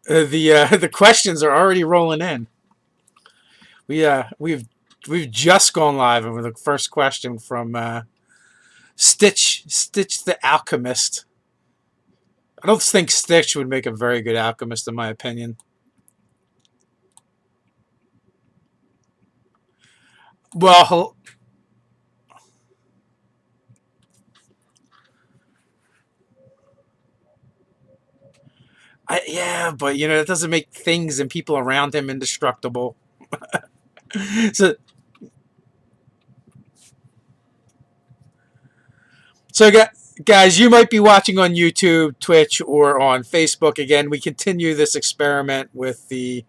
The questions are already rolling in. We've just gone live with the first question from Stitch the Alchemist. I don't think Stitch would make a very good alchemist, in my opinion. Well, yeah, but that doesn't make things and people around him indestructible. so, so guys, you might be watching on YouTube, Twitch, or on Facebook. Again, we continue this experiment with the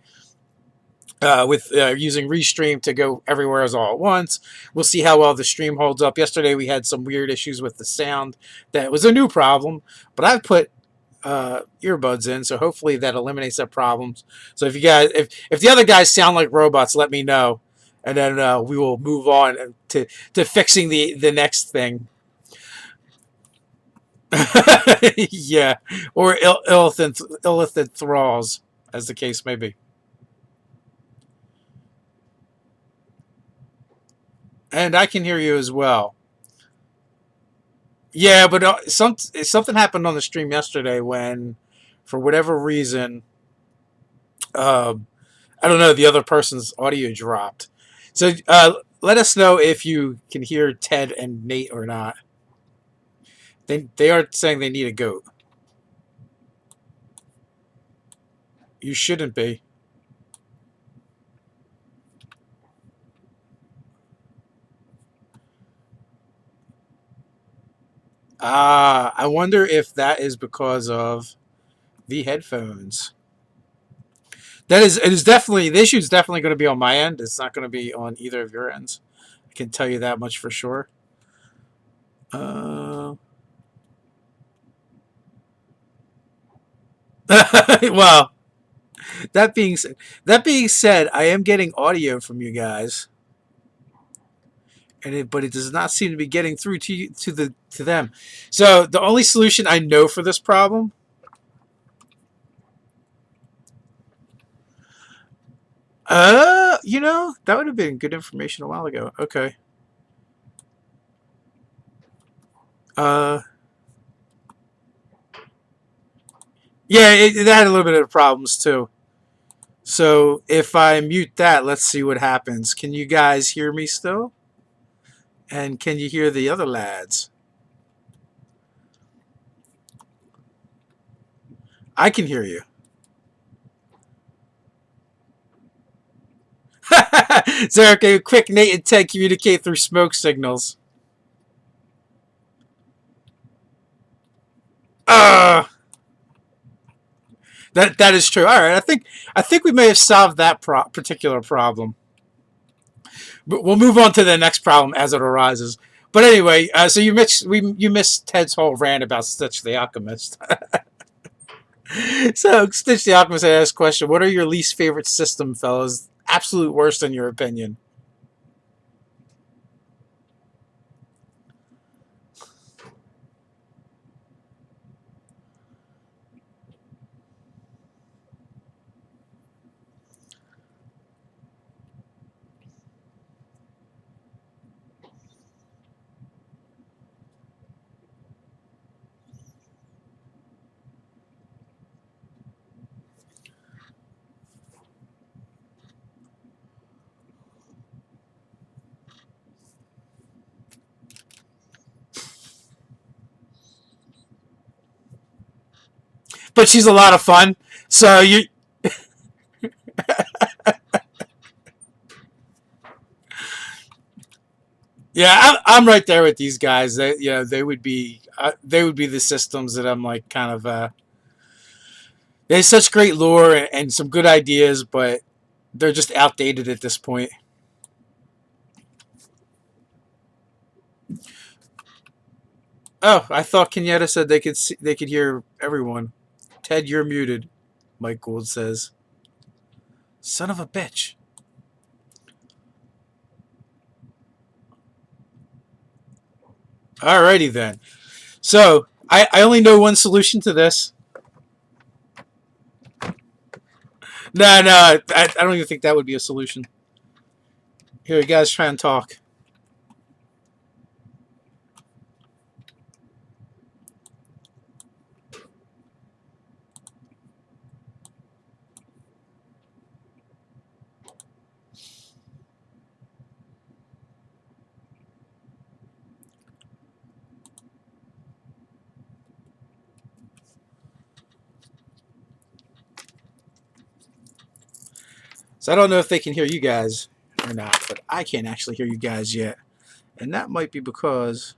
using Restream to go everywhere as all at once. We'll see how well the stream holds up. Yesterday we had some weird issues with the sound. That was a new problem, but I've put earbuds in, so hopefully that eliminates that problems. So if you guys, if the other guys sound like robots, let me know, and then we will move on to fixing the next thing. Yeah, or illithid thralls, as the case may be. And I can hear you as well. Yeah, but something happened on the stream yesterday when, for whatever reason, um, I don't know, the other person's audio dropped. So let us know if you can hear Ted and Nate or not. They are saying they need a goat. You shouldn't be. I wonder if that is because of the headphones. It is definitely the issue is definitely going to be on my end. It's not going to be on either of your ends. I can tell you that much for sure. Uh, well, that being said, I am getting audio from you guys, but it does not seem to be getting through to them. So the only solution I know for this problem, that would have been good information a while ago. Okay. Uh, yeah, it had a little bit of problems too. So if I mute that, let's see what happens. Can you guys hear me still? And can you hear the other lads? I can hear you. Zarek, a quick Nate and Ted communicate through smoke signals. Uh that is true. All right, I think we may have solved that particular problem. But we'll move on to the next problem as it arises. But anyway, so you missed Ted's whole rant about Stitch the Alchemist. So Stitch the Alchemist asked a question: what are your least favorite system, fellas? Absolute worst in your opinion. But she's a lot of fun. So you, yeah, I'm right there with these guys. They would be the systems that I'm like kind of. They have such great lore and some good ideas, but they're just outdated at this point. Oh, I thought Kenyatta said they could hear everyone. Ted, you're muted. Mike Gould says, "Son of a bitch." Alrighty then. So I only know one solution to this. No, no, I don't even think that would be a solution. Here, you guys try and talk. So I don't know if they can hear you guys or not, but I can't actually hear you guys yet. And that might be because...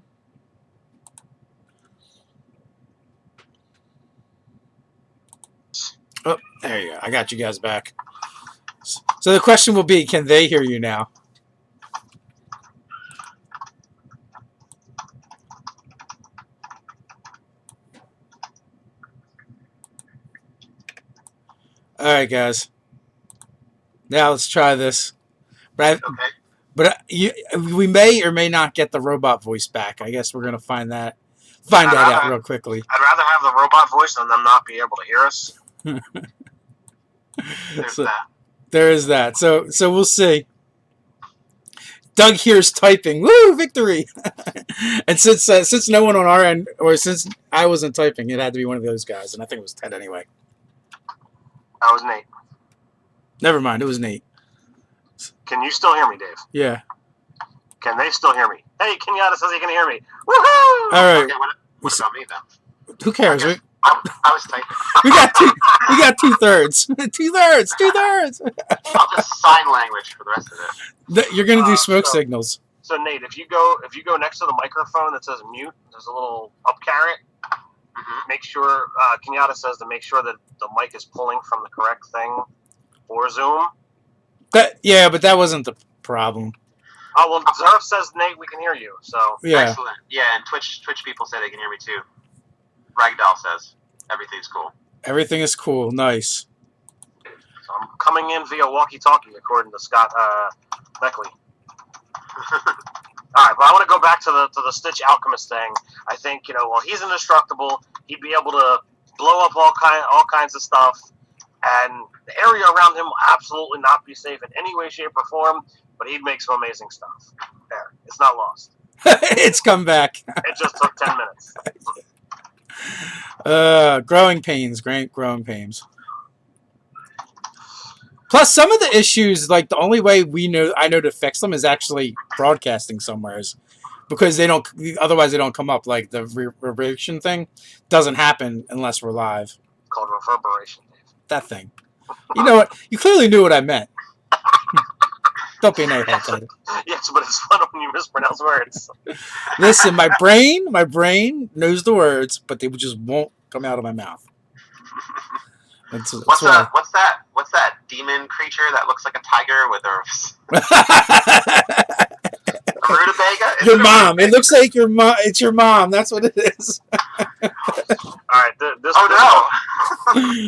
Oh, there you go. I got you guys back. So the question will be, can they hear you now? All right, guys. Now let's try this. But we may or may not get the robot voice back. I guess we're gonna find that out real quickly. I'd rather have the robot voice than them not be able to hear us. There's So, that. there is that. So we'll see. Doug here's typing. Woo! Victory! And since no one on our end, or since I wasn't typing, it had to be one of those guys, and I think it was Ted anyway. That was Nate. Never mind. It was Nate. Can you still hear me, Dave? Yeah. Can they still hear me? Hey, Kenyatta says he can hear me. Woohoo! All right. Okay, what about me then? Who cares? Okay. I was typing. We got 2/3. 2/3. 2/3. I'll just sign language for the rest of it. You're gonna do smoke signals. So Nate, if you go next to the microphone that says mute, there's a little up carrot. Mm-hmm. Make sure Kenyatta says to make sure that the mic is pulling from the correct thing for Zoom. But that wasn't the problem. Oh well, Zerf says Nate, we can hear you. So Yeah. Excellent. Yeah, and Twitch people say they can hear me too. Ragdoll says everything's cool. Everything is cool. Nice. So I'm coming in via walkie-talkie, according to Scott Beckley. All right, but I want to go back to the Stitch Alchemist thing. I think well, he's indestructible. He'd be able to blow up all kinds of stuff, and the area around him will absolutely not be safe in any way, shape, or form. But he'd make some amazing stuff. There, it's not lost. It's come back. It just took 10 minutes. Growing pains. Great growing pains. Plus, some of the issues, like the only way I know to fix them is actually broadcasting somewheres, because they don't. Otherwise, they don't come up. Like the reverberation thing doesn't happen unless we're live. It's called reverberation, Dave. That thing. You know what? You clearly knew what I meant. Don't be an a-hole, Ted. Yes, but it's fun when you mispronounce words. Listen, my brain knows the words, but they just won't come out of my mouth. That's What's that demon creature that looks like a tiger with a rutabaga? Your mom. It looks like your mom. It's your mom. That's what it is. All right.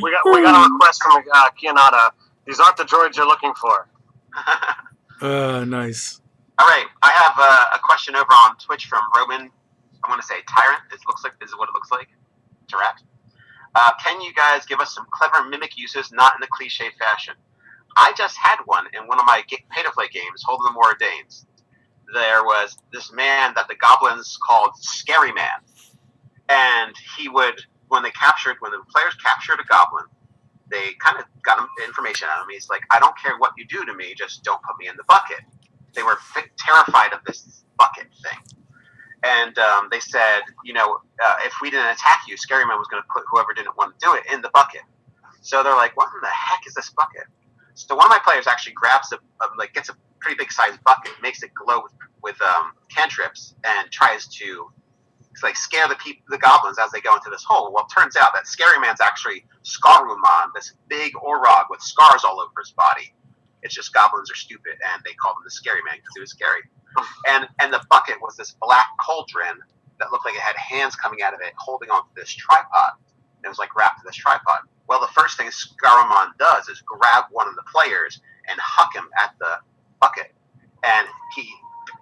We got a request from Kianata. These aren't the droids you're looking for. Nice. All right, I have a question over on Twitch from Roman. I want to say Tyrant. This is what it looks like. Giraffe. Can you guys give us some clever mimic uses, not in a cliche fashion? I just had one in one of my pay-to-play games, Hold of the Mordanes. There was this man that the goblins called Scary Man, and he would, when the players captured a goblin, they kind of got information out of him. He's like, I don't care what you do to me, just don't put me in the bucket. They were terrified of this bucket thing. And they said, if we didn't attack you, Scary Man was going to put whoever didn't want to do it in the bucket. So they're like, what in the heck is this bucket? So one of my players actually grabs gets a pretty big sized bucket, makes it glow with cantrips, and tries to scare the goblins as they go into this hole. Well, it turns out that Scary Man's actually Scaruman, this big Orog with scars all over his body. It's just goblins are stupid, and they called him the Scary Man because he was scary. And the bucket was this black cauldron that looked like it had hands coming out of it, holding onto this tripod. And it was wrapped to this tripod. Well, the first thing Scaruman does is grab one of the players and huck him at the bucket, and he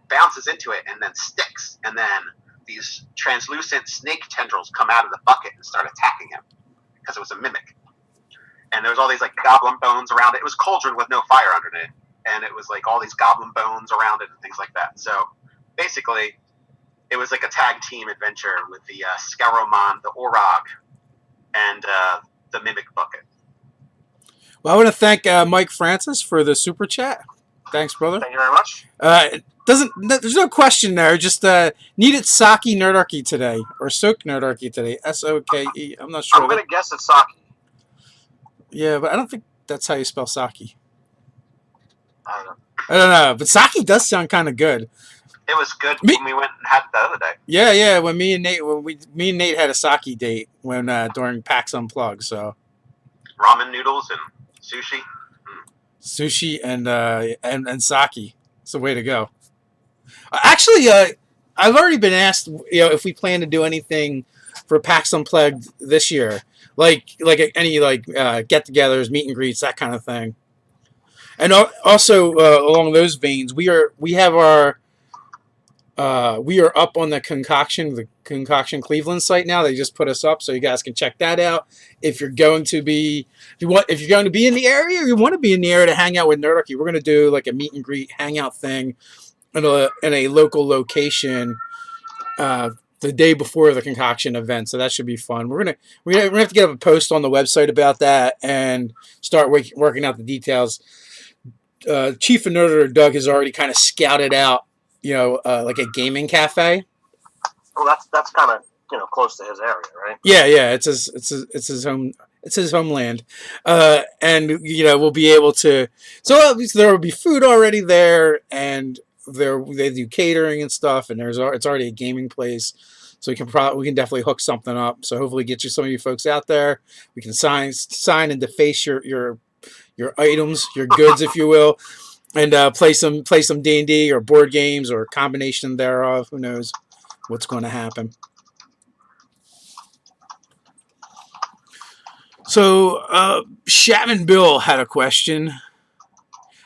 bounces into it and then sticks, and then these translucent snake tendrils come out of the bucket and start attacking him because it was a mimic. and there was all these like goblin bones around it. It was cauldron with no fire underneath, and it was like all these goblin bones around it and things like that. So basically, it was like a tag team adventure with the Scaromon, the Orog, and the Mimic Bucket. Well, I want to thank Mike Francis for the super chat. Thanks, brother. Thank you very much. There's no question there. Just needed Saki Nerdarchy today, or Soak Nerdarchy today. Soke. I'm not sure. I'm going to guess it's Saki. Yeah, but I don't think that's how you spell Saki. I don't know. I don't know, but Saki does sound kind of good. It was good when we went and had it the other day. Yeah. When me and Nate had a Saki date when during PAX Unplugged. So Ramen noodles and sushi. Sushi and sake. It's the way to go. Actually, I've already been asked, if we plan to do anything for PAX Unplugged this year, like any get-togethers, meet and greets, that kind of thing. And also along those veins, we are up on the Concoction Cleveland site now. They just put us up, so you guys can check that out. If you're going to be in the area, or you want to be in the area to hang out with Nerdarchy, we're going to do like a meet and greet hangout thing in a local location the day before the Concoction event. So that should be fun. We're gonna have to get up a post on the website about that and start working out the details. Chief of Nerder Doug has already kind of scouted out, like a gaming cafe. Well, that's kind of close to his area, right? Yeah. It's his home. It's his homeland, and we'll be able to. So there will be food already there, and they do catering and stuff, and it's already a gaming place, so we can definitely hook something up. So hopefully get some of you folks out there. We can sign and deface your items, your goods, if you will, and play some D&D or board games or a combination thereof. Who knows what's going to happen? So Shatman Bill had a question.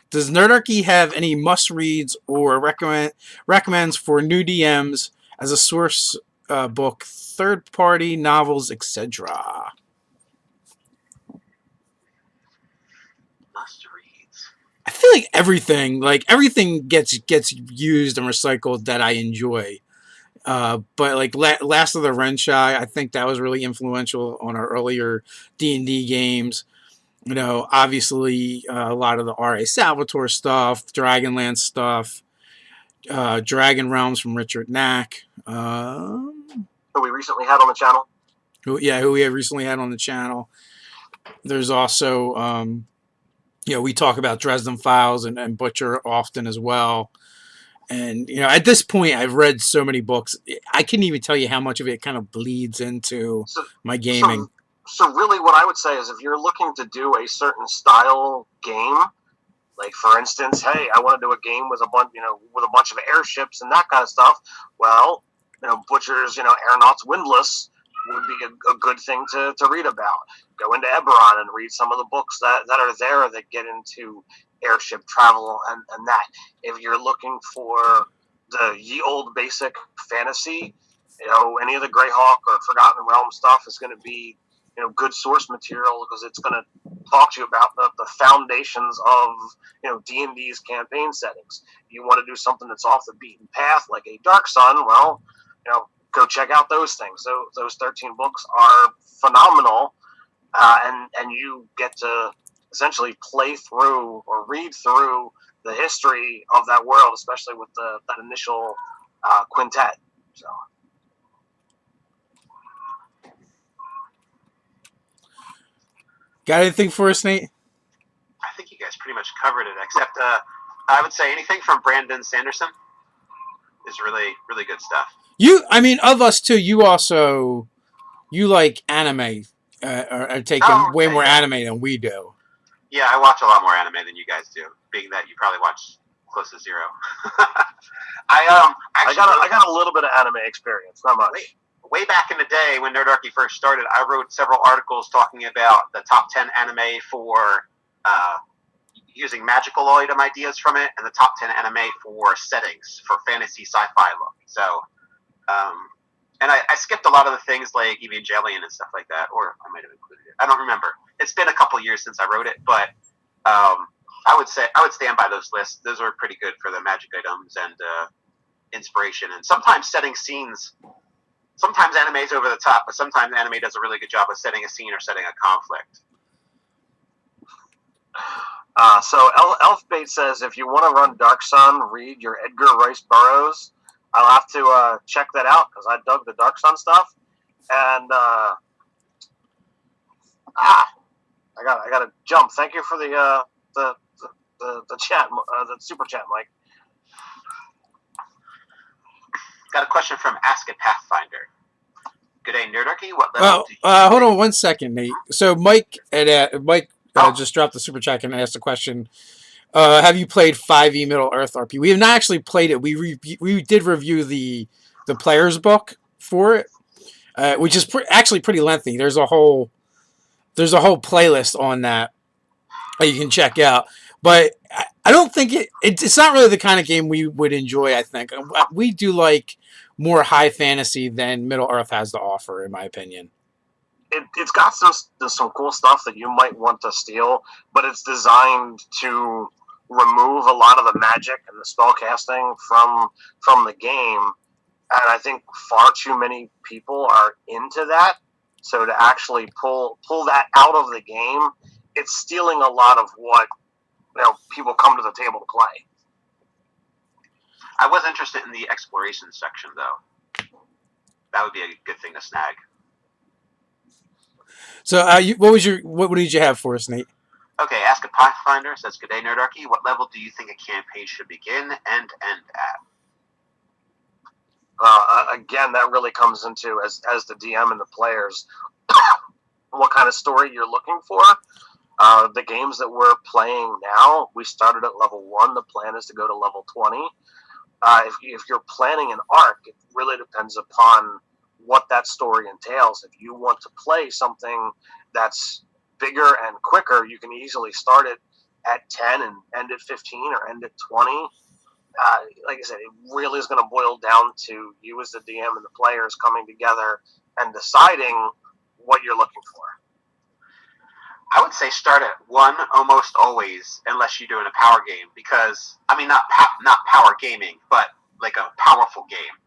Does Nerdarchy have any must-reads or recommends for new DMs as a source book, third-party novels, etc.? I feel like everything gets used and recycled that I enjoy. But like Last of the Renshai, I think that was really influential on our earlier D&D games. Obviously a lot of the R.A. Salvatore stuff, Dragonlance stuff, Dragon Realms from Richard Knack. Who we recently had on the channel. Who we have recently had on the channel. There's also, we talk about Dresden Files and Butcher often as well. And, at this point, I've read so many books. I couldn't even tell you how much of it kind of bleeds into my gaming. So really what I would say is if you're looking to do a certain style game, like for instance, hey, I want to do a game with a bunch of airships and that kind of stuff, well, Butcher's, Aeronauts Windless would be a good thing to read about. Go into Eberron and read some of the books that are there that get into airship travel and that. If you're looking for the ye old basic fantasy, any of the Greyhawk or Forgotten Realm stuff is going to be good source material because it's going to talk to you about the foundations of D&D's campaign settings. You want to do something that's off the beaten path like a Dark Sun, well, go check out those things. So those 13 books are phenomenal, and you get to essentially play through or read through the history of that world, especially with that initial quintet. So. Got anything for us, Nate? I think you guys pretty much covered it, except I would say anything from Brandon Sanderson is really, really good stuff. Of us too, you like anime, are taking way more anime than we do. Yeah, I watch a lot more anime than you guys do, being that you probably watch close to zero. I got a little bit of anime experience, not much. Way back in the day when Nerdarchy first started, I wrote several articles talking about the top 10 anime for using magical item ideas from it, and the top 10 anime for settings for fantasy sci-fi look. So, and I skipped a lot of the things like Evangelion and stuff like that, or I might have included it. I don't remember. it's been a couple years since I wrote it, but I would stand by those lists. Those are pretty good for the magic items and inspiration, and sometimes setting scenes. Sometimes anime is over the top, but sometimes anime does a really good job of setting a scene or setting a conflict. So Elfbait says, if you want to run Dark Sun, read your Edgar Rice Burroughs. I'll have to check that out because I dug the Dark Sun stuff, and I gotta jump. Thank you for the chat, the super chat, Mike. Got a question from Ask a Pathfinder. Good day, Nerdarchy. What level do you hold on one second, Nate. So Mike just dropped the super chat and asked a question. Have you played 5e Middle Earth RP? We have not actually played it. We did review the player's book for it, which is actually pretty lengthy. There's a whole playlist on that you can check out. But I don't think it's not really the kind of game we would enjoy. I think we do like more high fantasy than Middle Earth has to offer, in my opinion. It's got some cool stuff that you might want to steal, but it's designed to remove a lot of the magic and the spell casting from the game, and I think far too many people are into that. So to actually pull that out of the game, it's stealing a lot of what people come to the table to play. I was interested in the exploration section, though. That would be a good thing to snag. So, what did you have for us, Nate? Okay, Ask a Pathfinder says, good day, Nerdarchy. What level do you think a campaign should begin and end at? Again, that really comes into, as the DM and the players, what kind of story you're looking for. The games that we're playing now, we started at level 1. The plan is to go to level 20. If you're planning an arc, it really depends upon what that story entails. If you want to play something that's bigger and quicker, you can easily start it at 10 and end at 15 or end at 20. Like I said, it really is going to boil down to you as the DM and the players coming together and deciding what you're looking for. I would say start at 1 almost always, unless you're doing a power game, because not power gaming, but like a powerful game.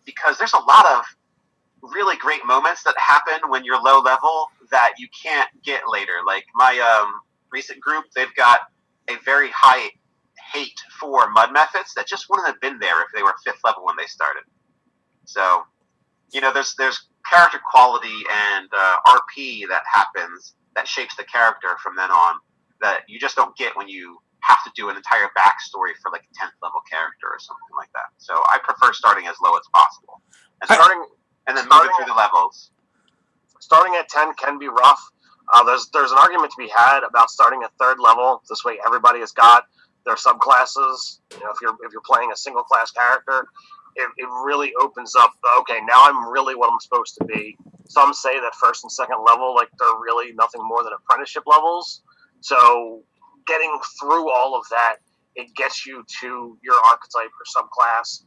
Because there's a lot of really great moments that happen when you're low level that you can't get later. Like my recent group, they've got a very high hate for mud methods that just wouldn't have been there if they were 5th level when they started. So, there's character quality and RP that happens that shapes the character from then on that you just don't get when you have to do an entire backstory for like a 10th level character or something like that. So I prefer starting as low as possible and then moving through the levels. Starting at 10 can be rough. There's an argument to be had about starting at 3rd level. This way everybody has got their subclasses. If you're playing a single class character, it really opens up. Okay, now I'm really what I'm supposed to be. Some say that 1st and 2nd level, they're really nothing more than apprenticeship levels. So getting through all of that, it gets you to your archetype or subclass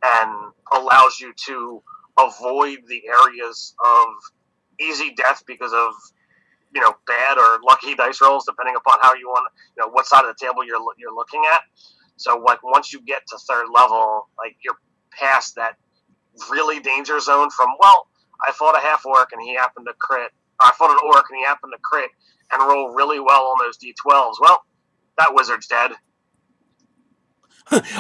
and allows you to avoid the areas of easy death because of bad or lucky dice rolls, depending upon how you want, what side of the table you're looking at. So once you get to 3rd level, you're past that really danger zone from, I fought a half orc and he happened to crit. Or I fought an orc and he happened to crit and roll really well on those d12s. Well, that wizard's dead.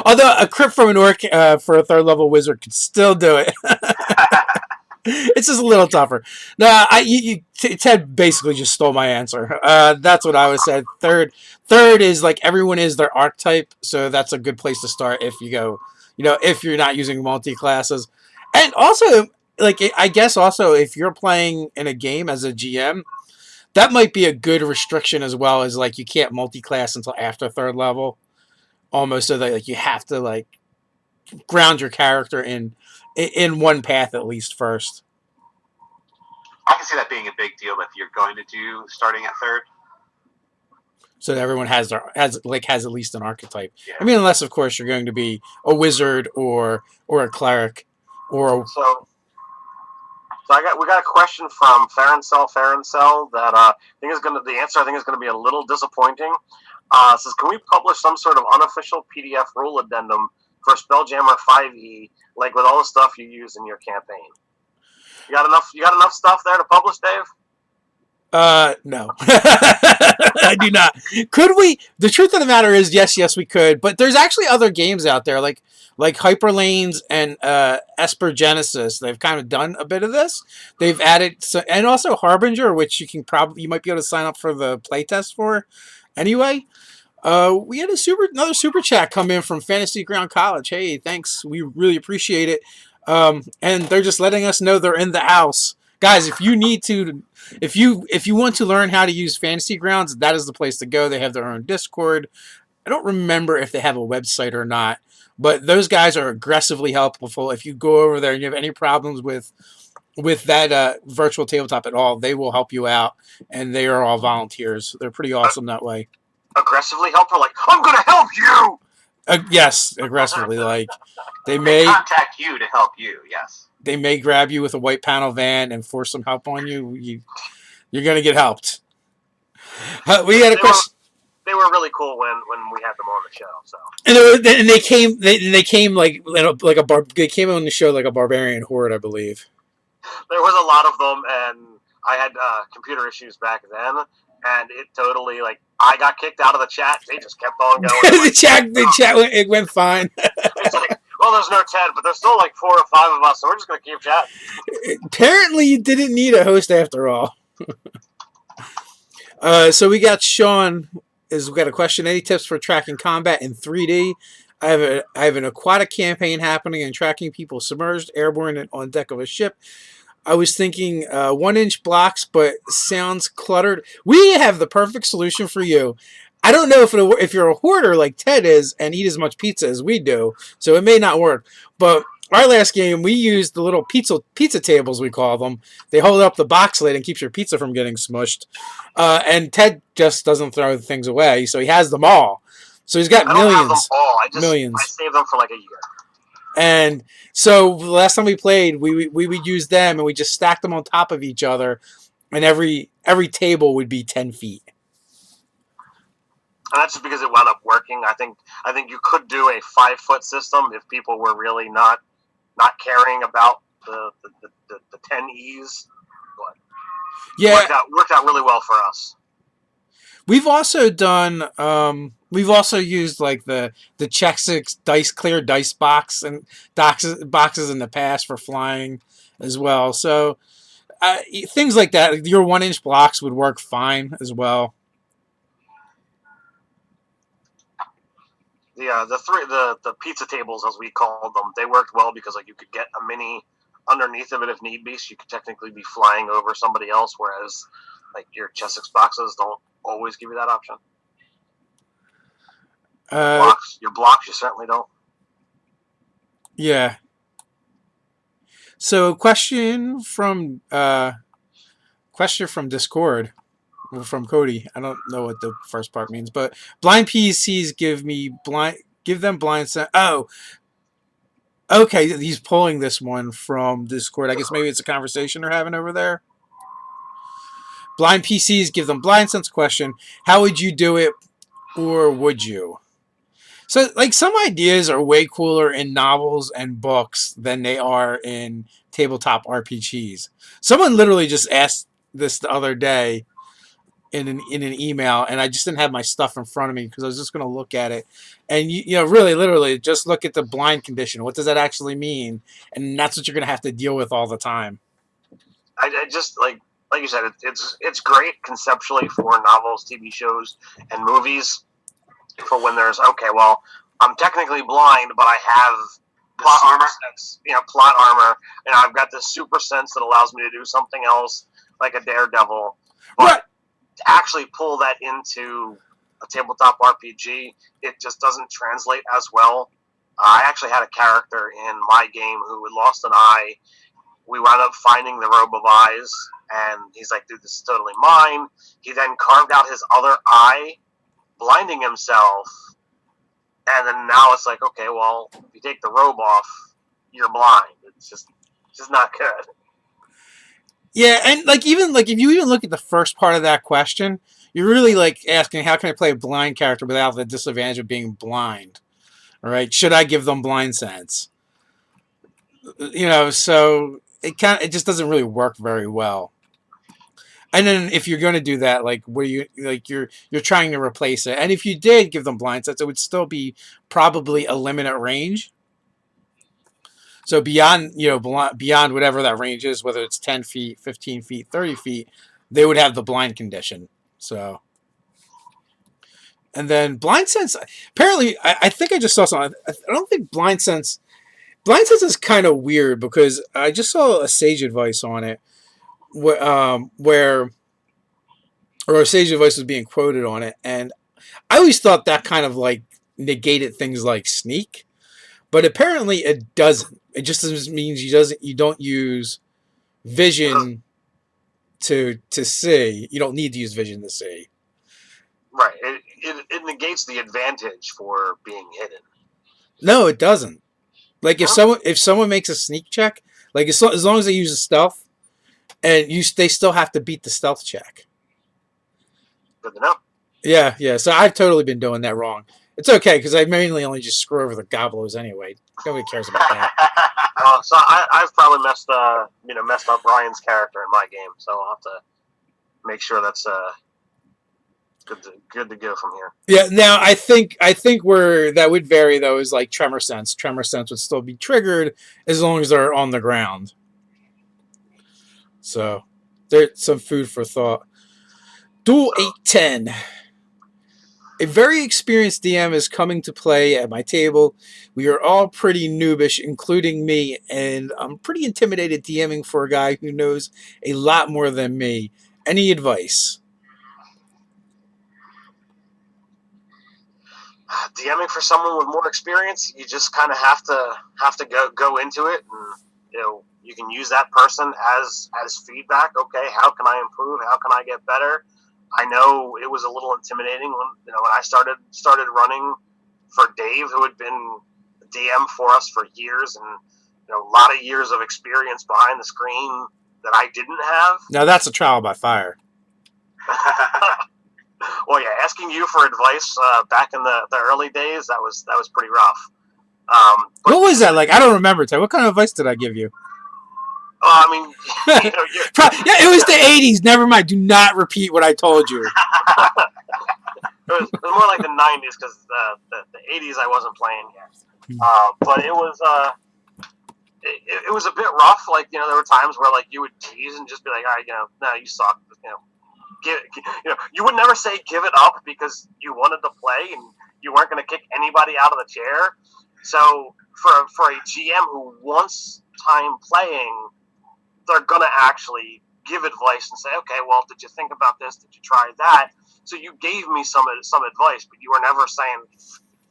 Although a crit from an orc for a 3rd level wizard could still do it. It's just a little tougher. No, Ted basically just stole my answer. That's what I would say. Third is everyone is their archetype, so that's a good place to start if you go, if you're not using multi classes, and also I guess also if you're playing in a game as a GM, that might be a good restriction as well as you can't multi class until after 3rd level, almost so that you have to ground your character in one path at least first. I can see that being a big deal if you're going to do starting at 3rd. So that everyone has at least an archetype. Yeah. Unless of course you're going to be a wizard or a cleric or. So So we got a question from Ferencel that the answer I think is gonna be a little disappointing. Says, can we publish some sort of unofficial PDF rule addendum for Spelljammer 5e, like with all the stuff you use in your campaign? You got enough? You got enough stuff there to publish, Dave? No. I do not. Could we? The truth of the matter is, yes, we could. But there's actually other games out there, like Hyperlanes and Esper Genesis. They've kind of done a bit of this. They've added, and also Harbinger, which you might be able to sign up for the playtest for. Anyway, we had another super chat come in from Fantasy Ground College. Hey, thanks. We really appreciate it. And they're just letting us know they're in the house. Guys, if you want to learn how to use Fantasy Grounds, that is the place to go. They have their own Discord. I don't remember if they have a website or not, but those guys are aggressively helpful. If you go over there and you have any problems with that virtual tabletop at all, they will help you out, and they are all volunteers. They're pretty awesome that way. Aggressively helpful, like, I'm gonna help you. Yes, aggressively. Like They contact you to help you. Yes. They may grab you with a white panel van and force some help on you. You're gonna get helped. We had a question. They were really cool when we had them on the show. So and they came they came on the show like a barbarian horde, I believe. There was a lot of them, and I had computer issues back then, and it totally, like, I got kicked out of the chat. They just kept on going. the chat it went fine. It's like, well, there's no Ted, but there's still like 4 or 5 of us, so we're just gonna keep chatting. Apparently, you didn't need a host after all. So we got Sean. We got a question. Any tips for tracking combat in 3D? I have an aquatic campaign happening and tracking people submerged, airborne, and on deck of a ship. I was thinking 1-inch blocks, but sounds cluttered. We have the perfect solution for you. I don't know if you're a hoarder like Ted is and eat as much pizza as we do, so it may not work. But our last game, we used the little pizza tables, we call them. They hold up the box lid and keeps your pizza from getting smushed. And Ted just doesn't throw things away, so he has them all. So he's got millions. I don't have them all. I saved them for like a year. And so the last time we played, we would use them and we just stacked them on top of each other, and every table would be 10 feet. And that's just because it wound up working. I think you could do a 5-foot system if people were really not caring about the 10 E's. But yeah, worked out really well for us. We've also done. We've also used like the Check Six clear dice boxes in the past for flying as well. So things like that. Your 1-inch blocks would work fine as well. Yeah, the pizza tables, as we called them, they worked well because like you could get a mini underneath of it if need be. So you could technically be flying over somebody else, whereas like your chest Six boxes don't always give you that option. Your blocks, you certainly don't. Yeah. So question from Discord from Cody. I don't know what the first part means, but blind PCs give them blind sense. Oh, okay. He's pulling this one from Discord. I guess maybe it's a conversation they're having over there. Blind PCs give them blind sense. Question: how would you do it, or would you? So, like, some ideas are way cooler in novels and books than they are in tabletop RPGs. Someone literally just asked this the other day in an email, and I just didn't have my stuff in front of me because I was just going to look at it. And, you know, really, literally, just look at the blind condition. What does that actually mean? And that's what you're going to have to deal with all the time. I just, like you said, it's great conceptually for novels, TV shows, and movies. For when there's, okay, well, I'm technically blind, but I have plot armor. Plot armor, and I've got this super sense that allows me to do something else, like a Daredevil. But right. To actually pull that into a tabletop RPG, it just doesn't translate as well. I actually had a character in my game who had lost an eye. We wound up finding the robe of eyes, and he's like, dude, this is totally mine. He then carved out his other eye, blinding himself, and then now it's like, okay, well, if you take the robe off, you're blind. It's just not good. Yeah, and like even like if you even look at the first part of that question, you're really like asking how can I play a blind character without the disadvantage of being blind? All right, should I give them blind sense? So it just doesn't really work very well. And then if you're going to do that, like what do you like you're trying to replace it. And if you did give them blind sense, it would still be probably a limited range. So beyond beyond whatever that range is, whether it's 10 feet, 15 feet, 30 feet, they would have the blind condition. So and then blind sense. Apparently, I think I just saw something. I don't think blind sense. Blind sense is kind of weird because I just saw a sage advice on it, where or a sage advice was being quoted on it, and I always thought that kind of like negated things like sneak, but apparently it doesn't. It just means you don't use vision to see. You don't need to use vision to see. Right. It negates the advantage for being hidden. No, it doesn't. Like Huh? if someone makes a sneak check, like as long as they use a stealth, and they still have to beat the stealth check. Good to know. Yeah, yeah. So I've totally been doing that wrong. It's okay because I mainly only just screw over the gobblers anyway. Nobody cares about that. So I've probably messed up Ryan's character in my game, so I'll have to make sure that's good to go from here. Yeah. Now I think where that would vary though is like tremor sense. Tremor sense would still be triggered as long as they're on the ground. So there's some food for thought. Duel So 810. A very experienced DM is coming to play at my table. We are all pretty noobish, including me, and I'm pretty intimidated DMing for a guy who knows a lot more than me. Any advice? DMing for someone with more experience, you just kind of have to go into it, and you can use that person as feedback. Okay, how can I improve? How can I get better? I know it was a little intimidating when I started running for Dave, who had been DM for us for years, and a lot of years of experience behind the screen that I didn't have. Now that's a trial by fire. Well, yeah, asking you for advice back in the early days, that was pretty rough. What was that like? I don't remember. What kind of advice did I give you? I mean, Yeah, it was the 80s. Never mind. Do not repeat what I told you. it was more like the 90s because the 80s I wasn't playing yet. But it was it was a bit rough. Like there were times where like you would tease and just be like, all right, no, you suck. You would never say give it up because you wanted to play and you weren't going to kick anybody out of the chair. So for a GM who wants time playing, they're going to actually give advice and say, okay, well, did you think about this? Did you try that? So you gave me some advice, but you were never saying,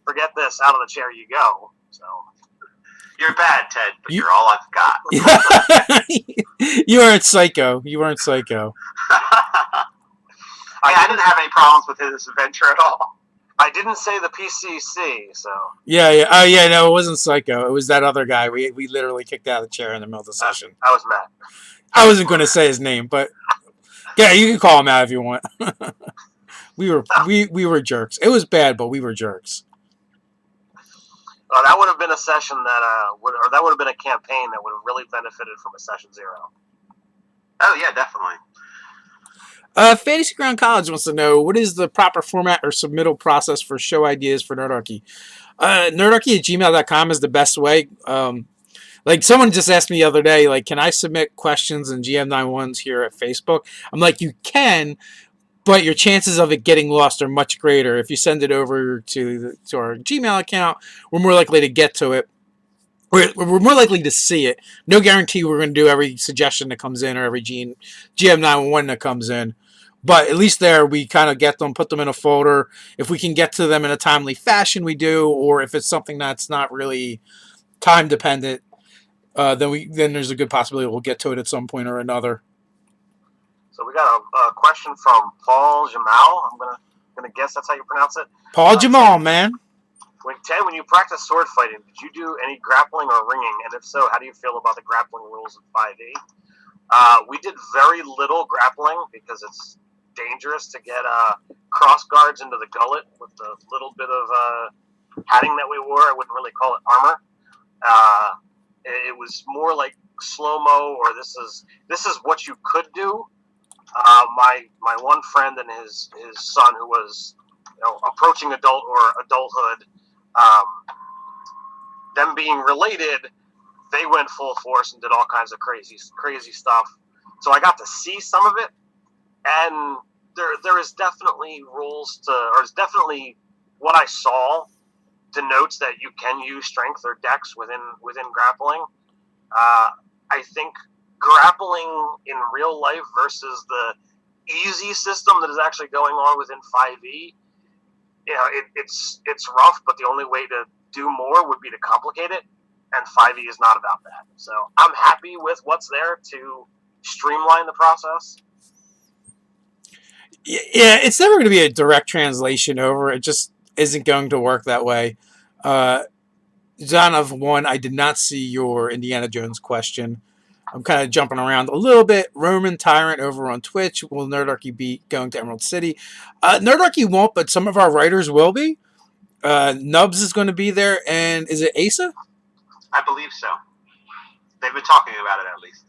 forget this, out of the chair you go. So you're bad, Ted, but you're all I've got. You weren't psycho. You weren't psycho. I didn't have any problems with his adventure at all. I didn't say the PCC, so. Yeah, yeah. Oh, yeah, no, it wasn't Psycho. It was that other guy. We literally kicked out of the chair in the middle of the session. I was mad. I wasn't going to say his name, but yeah, you can call him out if you want. we were jerks. It was bad, but we were jerks. That would have been a session that that would have been a campaign that would have really benefited from a session 0. Oh yeah, definitely. Fantasy Ground College wants to know what is the proper format or submittal process for show ideas for Nerdarchy. Nerdarchy@gmail.com is the best way. Like someone just asked me the other day, like, can I submit questions and GM91s here at Facebook? I'm like, you can, but your chances of it getting lost are much greater. If you send it over to our Gmail account, we're more likely to get to it. We're more likely to see it. No guarantee we're going to do every suggestion that comes in or every GM91 that comes in. But at least there we kind of get them, put them in a folder. If we can get to them in a timely fashion, we do. Or if it's something that's not really time dependent, then there's a good possibility we'll get to it at some point or another. So we got a question from Paul Jamal. I'm gonna guess that's how you pronounce it. Paul Jamal, man. Ted, when you practice sword fighting, did you do any grappling or ringing? And if so, how do you feel about the grappling rules of 5e? We did very little grappling because it's dangerous to get cross guards into the gullet with the little bit of padding that we wore. I wouldn't really call it armor. It was more like slow mo, or this is what you could do. My one friend and his son, who was approaching adulthood, um, them being related, they went full force and did all kinds of crazy stuff. So I got to see some of it, and there is definitely rules to, or it's definitely what I saw denotes that you can use strength or dex within grappling. I think grappling in real life versus the easy system that is actually going on within 5e, it's rough, but the only way to do more would be to complicate it, and 5e is not about that. So I'm happy with what's there to streamline the process. Yeah, it's never going to be a direct translation over. It just isn't going to work that way. John of one, I did not see your Indiana Jones question. I'm kind of jumping around a little bit. Roman Tyrant over on Twitch. Will Nerdarchy be going to Emerald City? Nerdarchy won't, but some of our writers will be. Nubs is going to be there, and is it Asa? I believe so. They've been talking about it at least.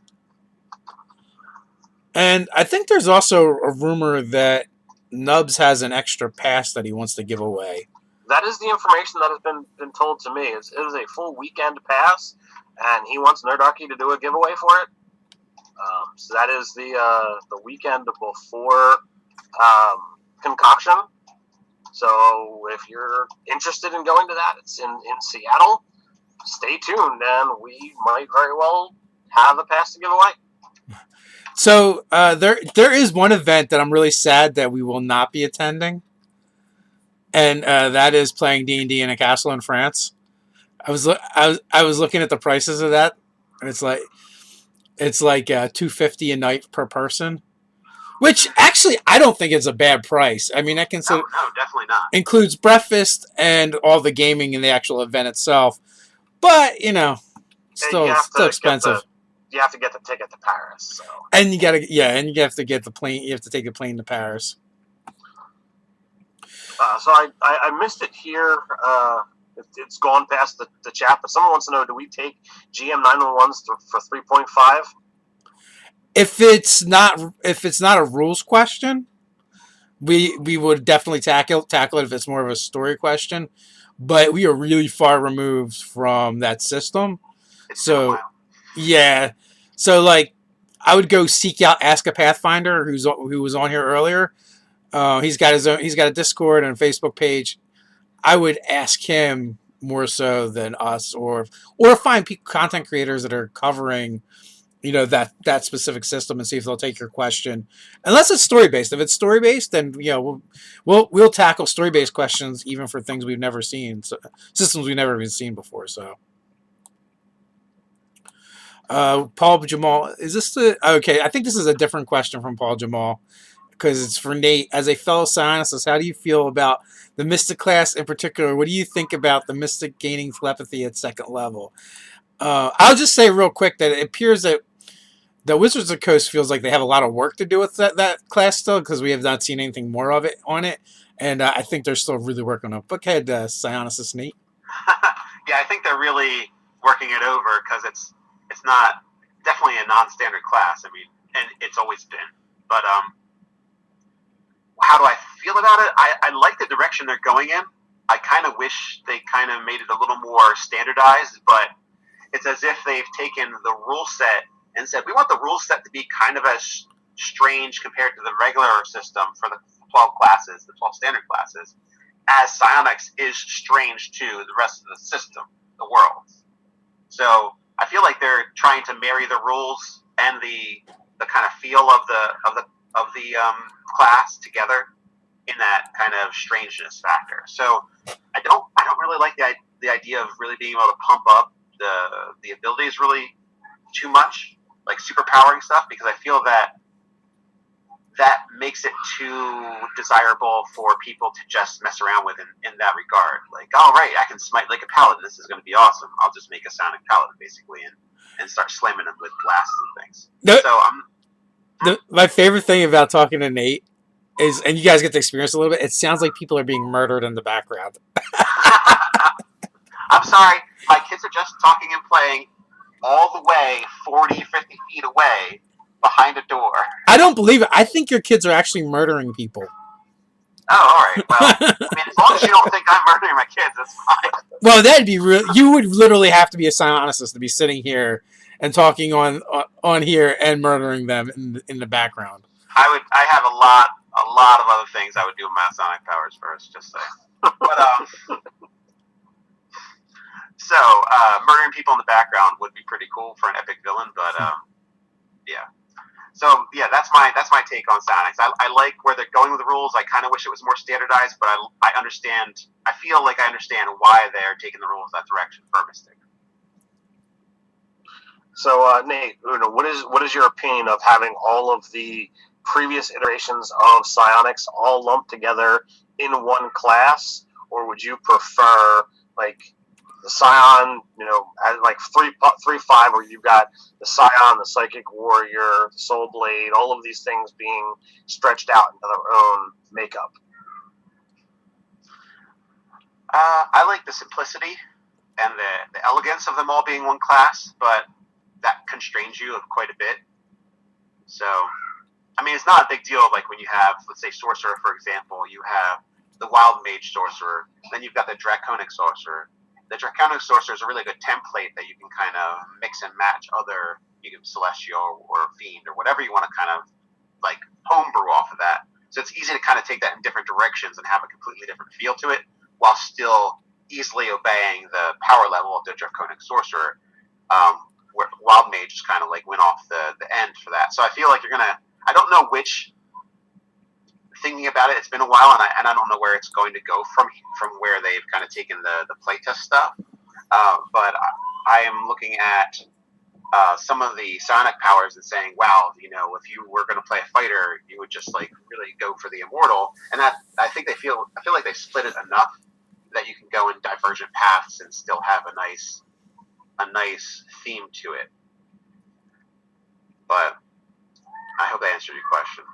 And I think there's also a rumor that Nubs has an extra pass that he wants to give away. That is the information that has been told to me. It is a full weekend pass, and he wants Nerdarchy to do a giveaway for it. So that is the weekend before Concoction. So if you're interested in going to that, it's in Seattle. Stay tuned, and we might very well have a pass to give away. So there is one event that I'm really sad that we will not be attending, and that is playing D&D in a castle in France. I was looking at the prices of that, and it's like $250 a night per person, which actually I don't think is a bad price. I mean, I consider no, definitely not. Includes breakfast and all the gaming in the actual event itself, but still expensive. You have to get the ticket to Paris. So. And you have to get the plane. You have to take the plane to Paris. So I missed it here. It's gone past the chat, but someone wants to know: do we take GM 911s for 3.5? If it's not a rules question, we would definitely tackle it if it's more of a story question. But we are really far removed from that system. So yeah. So like I would go seek out Ask a Pathfinder who was on here earlier. He's got a Discord and a Facebook page. I would ask him more so than us, or find content creators that are covering that specific system and see if they'll take your question. Unless it's story based. If it's story based, then we'll tackle story based questions even for things we've never seen, so systems we've never even seen before. So. Paul Jamal, is this okay? I think this is a different question from Paul Jamal because it's for Nate. As a fellow psionicist, how do you feel about the Mystic class in particular? What do you think about the Mystic gaining telepathy at 2nd level? I'll just say real quick that it appears that the Wizards of the Coast feels like they have a lot of work to do with that class still, because we have not seen anything more of it on it, and I think they're still really working on it. Bookhead psionicist Nate. Yeah, I think they're really working it over because it's not definitely a non-standard class. I mean, and it's always been. But how do I feel about it? I like the direction they're going in. I kind of wish they kind of made it a little more standardized, but it's as if they've taken the rule set and said, we want the rule set to be kind of as strange compared to the regular system for the 12 classes, the 12 standard classes, as psionics is strange to the rest of the system, the worlds. So I feel like they're trying to marry the rules and the kind of feel of the class together in that kind of strangeness factor. So I don't really like the idea of really being able to pump up the abilities really too much, like superpowering stuff, because I feel that makes it too desirable for people to just mess around with in that regard. Like, all right, I can smite like a paladin. This is going to be awesome. I'll just make a psionic paladin, basically. And and start slamming them with blasts and things. No, So my favorite thing about talking to Nate is, and you guys get to experience a little bit, it sounds like people are being murdered in the background. I'm sorry, my kids are just talking and playing all the way 40, 50 feet away behind a door. I don't believe it. I think your kids are actually murdering people. Oh, all right. Well, I mean, as long as you don't think I'm murdering my kids, that's fine. Well, that'd be real. You would literally have to be a psionicist to be sitting here and talking on here and murdering them in the background. I have a lot of other things I would do with my sonic powers first, just say. But so murdering people in the background would be pretty cool for an epic villain, but yeah. So yeah, that's my take on Sonics. I like where they're going with the rules. I kind of wish it was more standardized, but I understand. I feel like I understand why they're taking the rules that direction for Mystic. So Nate, what is your opinion of having all of the previous iterations of psionics all lumped together in one class, or would you prefer like the Scion, as like 3-5, where you've got the Scion, the Psychic Warrior, the Soul Blade, all of these things being stretched out into their own makeup? I like the simplicity and the elegance of them all being one class, but that constrains you quite a bit. So, I mean, it's not a big deal. Like when you have, let's say, Sorcerer, for example, you have the Wild Mage Sorcerer, then you've got the Draconic Sorcerer. The Draconic Sorcerer is a really good template that you can kind of mix and match other, Celestial or Fiend or whatever you want to kind of like homebrew off of that. So it's easy to kind of take that in different directions and have a completely different feel to it while still easily obeying the power level of the Draconic Sorcerer. Where Wild Mage just kind of like went off the end for that. So I feel like I don't know which, thinking about it, it's been a while, and I don't know where it's going to go from where they've kind of taken the playtest stuff. But I am looking at some of the psionic powers and saying, wow, if you were going to play a fighter, you would just like really go for the immortal. And that I feel like they split it enough that you can go in divergent paths and still have a nice theme to it. But I hope I answered your question.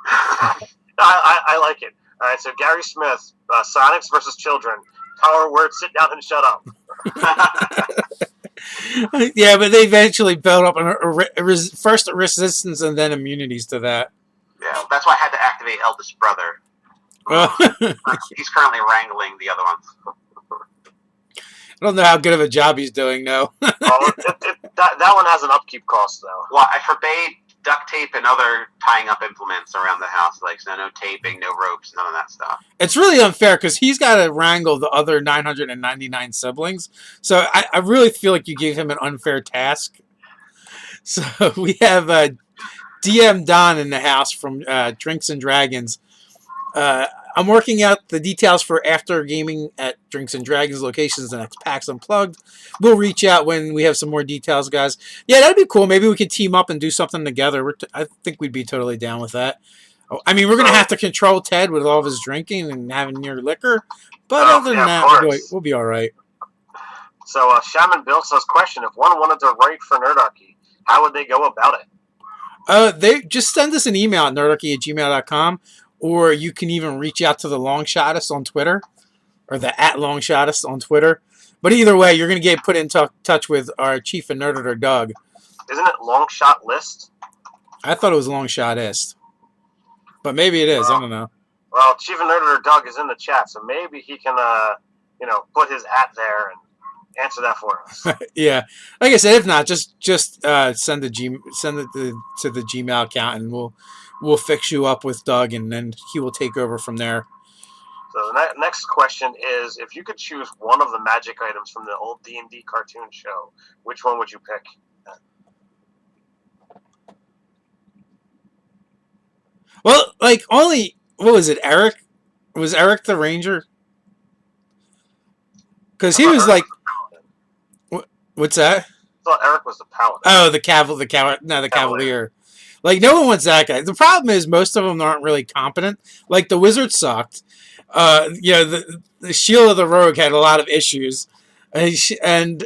I like it. All right, so Gary Smith, Sonics versus Children. Power word, sit down and shut up. Yeah, but they eventually built up first resistance and then immunities to that. Yeah, that's why I had to activate Eldest Brother. He's currently wrangling the other ones. I don't know how good of a job he's doing, no. That one has an upkeep cost, though. Well, I forbade duct tape and other tying up implements around the house, like so no taping, no ropes, none of that stuff. It's really unfair because he's got to wrangle the other 999 siblings. So I really feel like you gave him an unfair task. So we have DM Don in the house from Drinks and Dragons. I'm working out the details for after gaming at Drinks and Dragons locations and PAX Unplugged. We'll reach out when we have some more details, guys. Yeah, that'd be cool. Maybe we could team up and do something together. I think we'd be totally down with that. I mean, we're going to have to control Ted with all of his drinking and having near liquor. But other than that, we'll be all right. So Shaman Bill says, question, if one wanted to write for Nerdarchy, how would they go about it? They just send us an email at nerdarchy@gmail.com. Or you can even reach out to the Longshotist on Twitter, or the @Longshotist on Twitter. But either way, you're going to get put in touch with our Chief and Nerdator, Doug. Isn't it Longshot List? I thought it was Longshotist. But maybe it is. I don't know. Well, Chief and Nerdator Doug is in the chat, so maybe he can, put his @ there and answer that for us. Yeah. Like I said, if not, just send it to the Gmail account, and we'll fix you up with Doug, and then he will take over from there. So the next question is, if you could choose one of the magic items from the old D&D cartoon show, which one would you pick? Well, what was it, Eric? Was Eric the Ranger? Because he was like... What's that? I thought Eric was the Paladin. Oh, the Cavalier. Like, no one wants that guy. The problem is most of them aren't really competent. Like, the Wizard sucked. The Shield of the Rogue had a lot of issues. And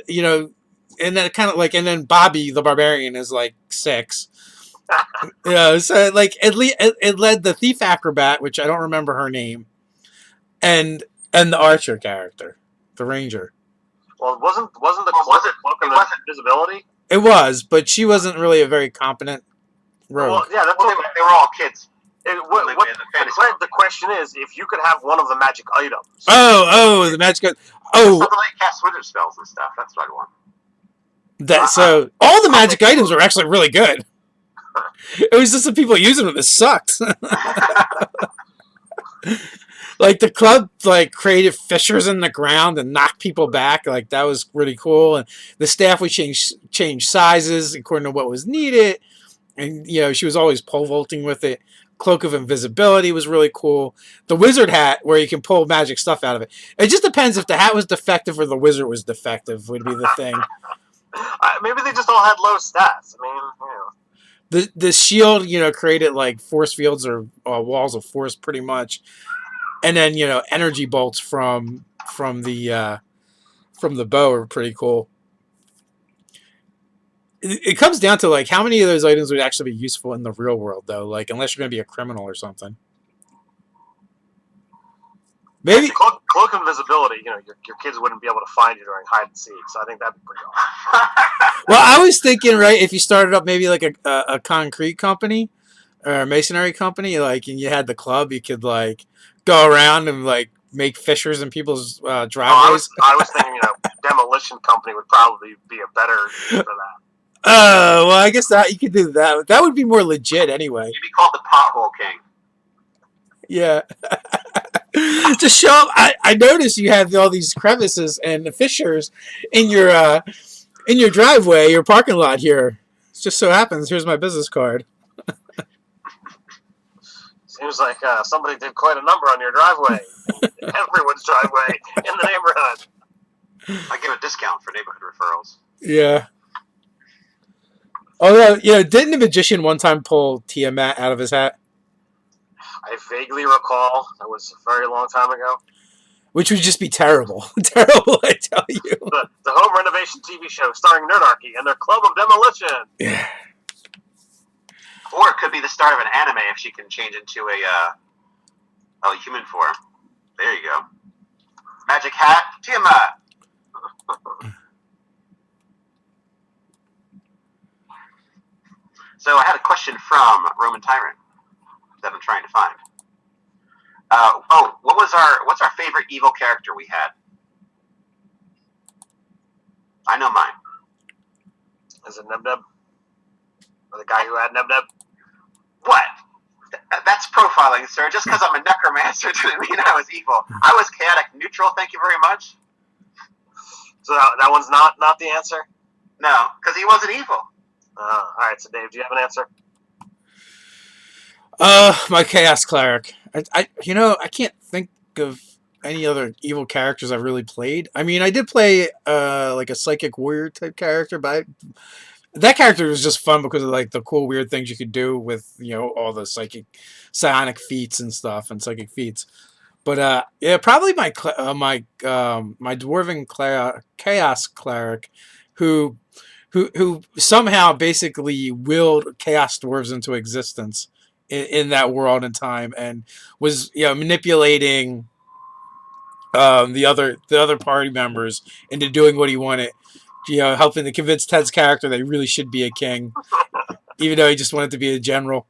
and then kind of like, and then Bobby the Barbarian is like 6. Yeah, so like it led the thief acrobat, which I don't remember her name, and the archer character, the ranger. Well, wasn't the Well, was it? cloak It of wasn't. invisibility? It was, but she wasn't really a very competent Well, rogue. yeah, that's Well, okay. they were all kids. The question is, if you could have one of the magic items. The magic. Oh, Something like cast wizard spells and stuff. That's what I want. that so all the magic items were actually really good. It was just the people using them that sucked. Like the club, like created fissures in the ground and knocked people back. Like that was really cool. And the staff would change sizes according to what was needed. And she was always pole vaulting with it. Cloak of invisibility was really cool. The wizard hat, where you can pull magic stuff out of it. It just depends if the hat was defective or the wizard was defective. Would be the thing. Maybe they just all had low stats. I mean, The shield, created like force fields or walls of force, pretty much. And then energy bolts from the bow are pretty cool. It comes down to like how many of those items would actually be useful in the real world, though. Like unless you're going to be a criminal or something. Maybe cloak of invisibility. Your kids wouldn't be able to find you during hide and seek. So I think that'd be pretty awesome. Well, I was thinking, right, if you started up maybe like a concrete company or a masonry company, like, and you had the club, you could like go around and like make fissures in people's driveways. I was thinking, demolition company would probably be a better for that. Well, I guess that you could do that. That would be more legit anyway. You'd be called the Pothole King. Yeah. To show up, I noticed you have all these crevices and fissures in your driveway, your parking lot here. It just so happens, here's my business card. Seems like somebody did quite a number on your driveway. Everyone's driveway in the neighborhood. I give a discount for neighborhood referrals. Yeah. Although, didn't the magician one time pull Tiamat out of his hat? I vaguely recall. That was a very long time ago. Which would just be terrible. Terrible, I tell you. The home renovation TV show starring Nerdarchy and their Club of Demolition. Yeah. Or it could be the start of an anime if she can change into a human form. There you go. Magic hat, Tiamat. So I had a question from Roman Tyrant that I'm trying to find. What's our favorite evil character we had? I know mine. Is it Neb Neb? Or the guy who had Neb Neb? What? That's profiling, sir. Just because I'm a necromancer didn't mean I was evil. I was chaotic neutral, thank you very much. So that one's not the answer? No, because he wasn't evil. All right, so Dave, do you have an answer? My Chaos Cleric. I can't think of any other evil characters I've really played. I mean, I did play like a psychic warrior type character, but that character was just fun because of like the cool weird things you could do with all the psionic feats and stuff and psychic feats. But yeah, probably my dwarven chaos cleric, who somehow basically willed chaos dwarves into existence in that world and time, and was manipulating the other party members into doing what he wanted. Helping to convince Ted's character that he really should be a king, even though he just wanted to be a general.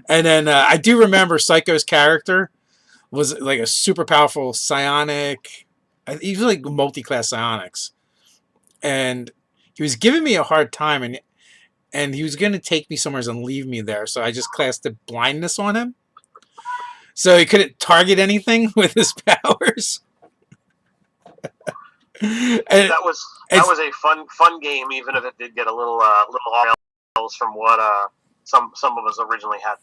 And then I do remember Psycho's character was like a super powerful psionic. He was like multi-class psionics, and he was giving me a hard time, and he was going to take me somewhere and leave me there. So I just casted blindness on him, so he couldn't target anything with his powers. And that was a fun game, even if it did get a little off from what some of us originally had.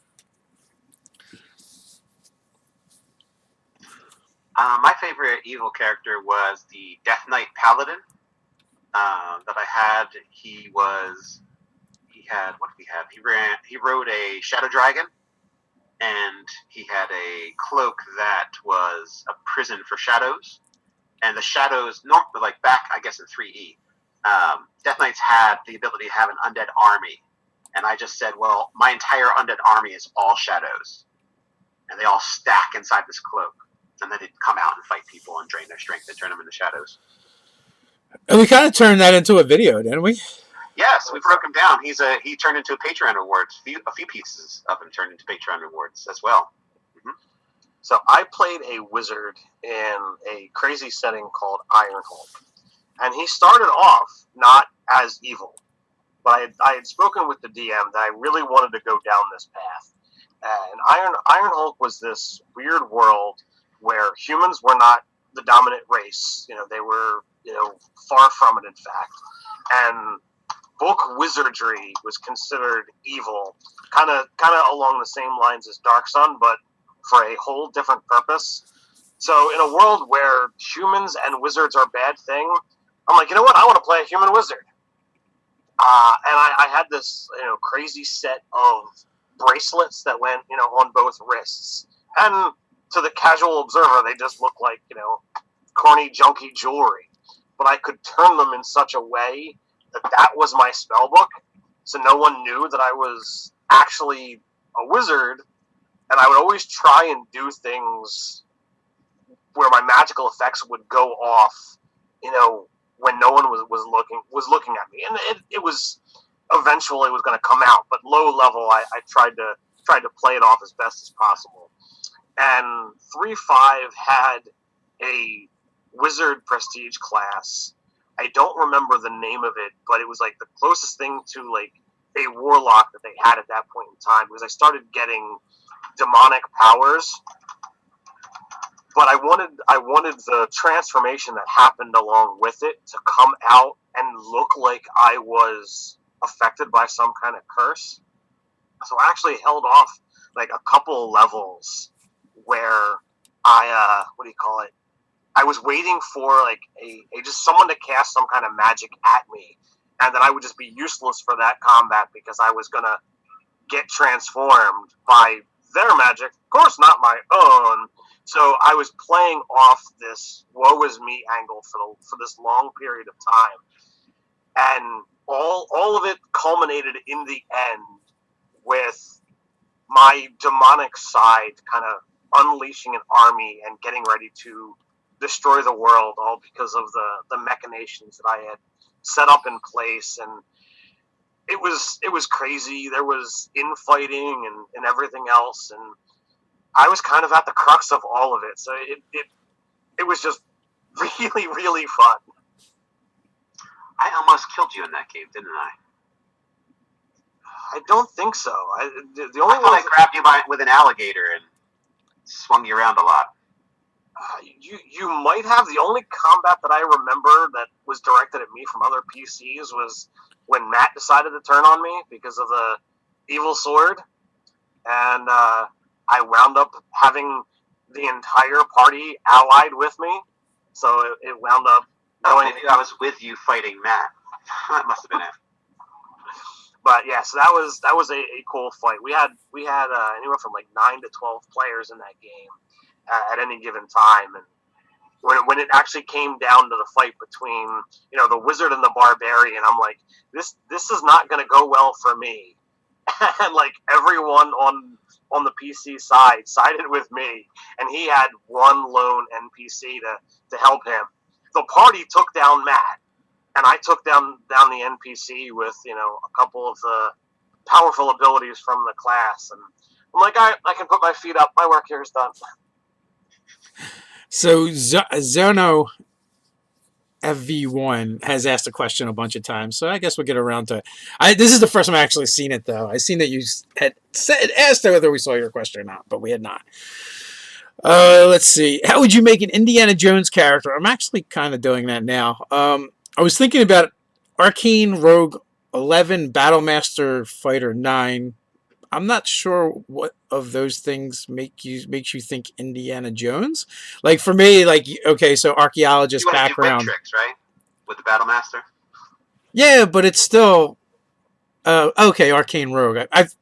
My favorite evil character was the Death Knight Paladin that I had. What did he have? He rode a Shadow Dragon, and he had a cloak that was a prison for shadows. And the shadows, like back, I guess, in 3E, Death Knights had the ability to have an undead army, and I just said, well, my entire undead army is all shadows, and they all stack inside this cloak, and then they'd come out and fight people and drain their strength and turn them into shadows. And we kind of turned that into a video, didn't we? Yes, we broke him down. He turned into a Patreon reward. A few pieces of him turned into Patreon rewards as well. Mm-hmm. So I played a wizard in a crazy setting called Iron Hulk. And he started off not as evil. But I had spoken with the DM that I really wanted to go down this path. And Iron Hulk was this weird world where humans were not the dominant race. They were, far from it, in fact. And book wizardry was considered evil, kind of along the same lines as Dark Sun, but for a whole different purpose. So in a world where humans and wizards are a bad thing, I'm like, you know what? I want to play a human wizard. And I had this crazy set of bracelets that went on both wrists, and to the casual observer, they just look like corny, junky jewelry. But I could turn them in such a way that was my spell book, so no one knew that I was actually a wizard, and I would always try and do things where my magical effects would go off, when no one was looking at me, and it was eventually was going to come out, but low level, I tried to play it off as best as possible. And 3.5 had a wizard prestige class. I don't remember the name of it, but it was like the closest thing to like a warlock that they had at that point in time, because I started getting demonic powers. But I wanted the transformation that happened along with it to come out and look like I was affected by some kind of curse. So I actually held off like a couple levels where I I was waiting for like a just someone to cast some kind of magic at me, and then I would just be useless for that combat because I was gonna get transformed by their magic, of course not my own. So I was playing off this woe is me angle for this long period of time, and all of it culminated in the end with my demonic side kind of unleashing an army and getting ready to destroy the world, all because of the machinations that I had set up in place. And it was crazy. There was infighting and everything else, and I was kind of at the crux of all of it. So it was just really, really fun. I almost killed you in that game, didn't I? I don't think so. The only I thought I grabbed you with an alligator and swung you around a lot. You might have. The only combat that I remember that was directed at me from other PCs was when Matt decided to turn on me because of the evil sword, and I wound up having the entire party allied with me, so it wound up. Maybe I was with you fighting Matt. That must have been it. But yeah, so that was a cool fight. We had anywhere from like 9 to 12 players in that game at any given time, and when it actually came down to the fight between the wizard and the barbarian, I'm like, this is not going to go well for me, and like everyone on the PC side sided with me, and he had one lone NPC to help him. The party took down Matt, and I took down the NPC with a couple of the powerful abilities from the class, and I'm like, I can put my feet up. My work here is done. So Zono FV1 has asked a question a bunch of times, so I guess we'll get around to. This is the first time I actually seen it, though. I seen that you had asked whether we saw your question or not, but we had not. Let's see. How would you make an Indiana Jones character? I'm actually kind of doing that now. I was thinking about Arcane Rogue 11, Battlemaster Fighter 9. I'm not sure what of those things makes you think Indiana Jones. Like for me, like okay, so archaeologist background. Do tricks, right? With the Battlemaster. Yeah, but it's still okay. Arcane Rogue. I've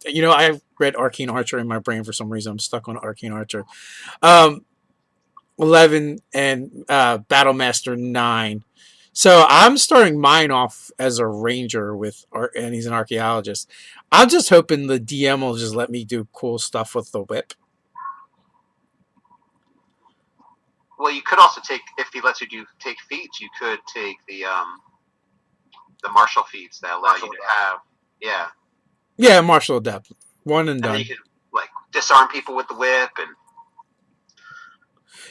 read Arcane Archer in my brain for some reason. I'm stuck on Arcane Archer. 11 and Battlemaster 9. So I'm starting mine off as a ranger and he's an archaeologist. I'm just hoping the DM will just let me do cool stuff with the whip. Well, you could also take, if he lets you take feats, you could take the martial feats that allow you to have, yeah. Yeah, martial adept, one and done. And then you could like disarm people with the whip, and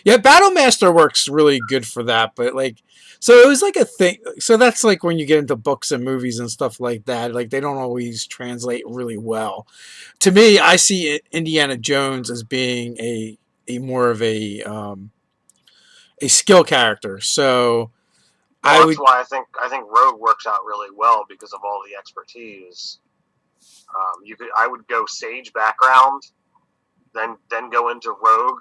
yeah, Battle Master works really good for that. But like, so it was like a thing. So that's like when you get into books and movies and stuff like that. Like they don't always translate really well. To me, I see Indiana Jones as being a more of a skill character. So Well, I that's would. why I think Rogue works out really well because of all the expertise. I would go Sage background, then go into Rogue.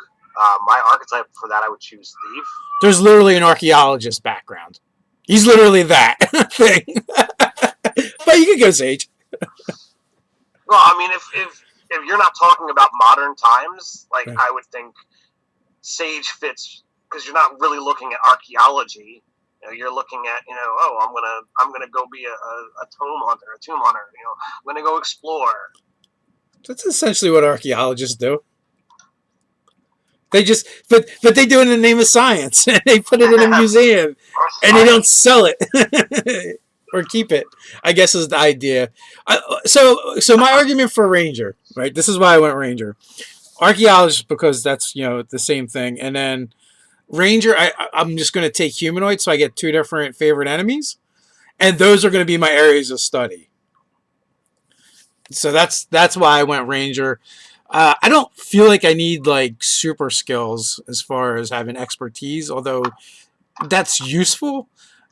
My archetype for that I would choose Thief. There's literally an archaeologist background. He's literally that thing. But you could go Sage. Well, I mean, if you're not talking about modern times, like Right. I would think Sage fits because you're not really looking at archaeology. You're looking at I'm gonna go be a tomb hunter, a tomb hunter. I'm gonna go explore. That's essentially what archaeologists do. They just, but they do it in the name of science. They put it in a museum, and they don't sell it or keep it. I guess is the idea. So my argument for Ranger, right? This is why I went Ranger, archaeologist because that's the same thing, and then Ranger. I'm just going to take humanoid, so I get two different favorite enemies, and those are going to be my areas of study. So that's why I went Ranger. I don't feel like I need like super skills as far as having expertise, although that's useful.